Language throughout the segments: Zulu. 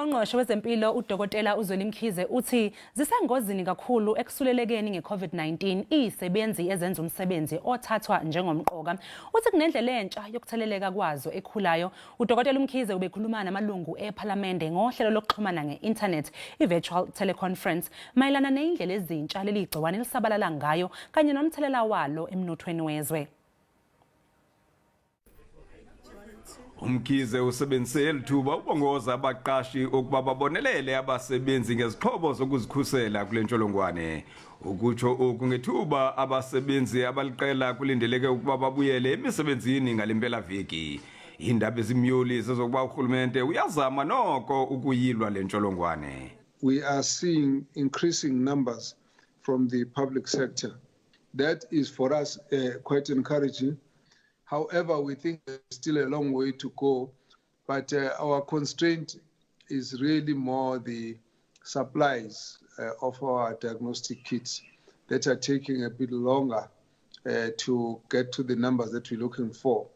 Ungqongqoshe wezempilo uDokotela uZweli Mkhize uthi zisengozini kakhulu ekusulelekeni ngeCovid-19 izisebenzi ezenza umsebenzi othathwa njengomqoka. Uthi kunendlela entsha yokutheleleka kwazo ekhulayo. uDokotela Mkhize ubekhuluma namalungu ePhalamende ngohlelo lokuxhumana nge-internet i-virtual teleconference mayelana neindlela ezintsha leli gciwane lisabalala ngayo kanye nomthelela walo emnothweni wezwe. Umkhize usebenzise elithuba ubongoza abaqashi ukuba babonelele abasebenzi ngezixhobo zokuzikhusela kule ntsholongwane. Ukutsho kungethuba abasebenzi abaliqela kulindeleke ukuba babuyele emisebenzini ngalimpela veki. Indaba ezimyoli zezokuba urhulumente uyazama noko ukuyilwa le ntsholongwane. We are seeing increasing numbers from the public sector. That is for us quite encouraging. However, we think there's still a long way to go, but our constraint is really more the supplies of our diagnostic kits that are taking a bit longer to get to the numbers that we're looking for.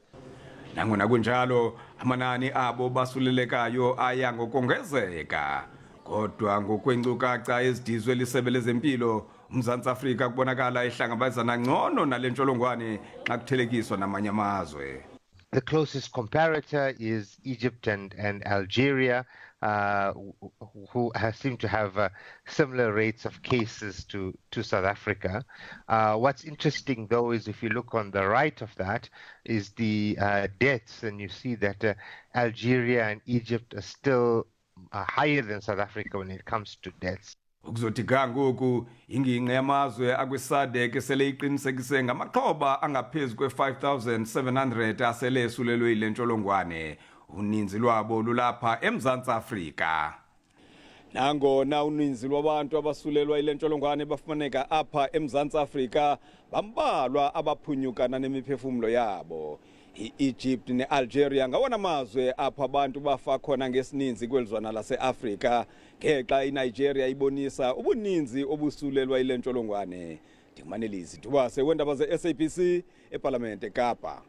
Nangona kunjalo amanani abo basulelekayo aya ngokongezeka kodwa ngokwenkcukacha ezidizwe lisebe lezempilo uMzantsi Afrika kubonakala ehlangabezana ngcono nale ntsholongwane xa kuthelekiswa namanye amazwe. The closest comparator is Egypt and Algeria, who seem to have similar rates of cases to South Africa. What's interesting, though, is if you look on the right of that, is the deaths, and you see that Algeria and Egypt are still higher than South Africa when it comes to deaths. Ukuzothi ngoku ingingqi yamazwe akwiSADC sele iqinisekise ngamaxhoba angaphezulu kwe-5,700 asele esulelwe yile ntsholongwane. Uninzi lwabo lulapha eMzantsi Afrika. Nangona uninzi lwabantu abasulelwa yile ntsholongwane bafumaneka apha eMzantsi Afrika bambalwa abaphunyukana nemiphefumlo yabo. I-Egypt ne-Algeria ngawona amazwe apha abantu bafa khona ngesininzi kwelizwana lase-Afrika ngexa iNigeria ibonisa ubuninzi obusulelwa yile ntsholongwane. Ndingumanelisi Dubase weendaba ze-SABC eParlamente Kapa.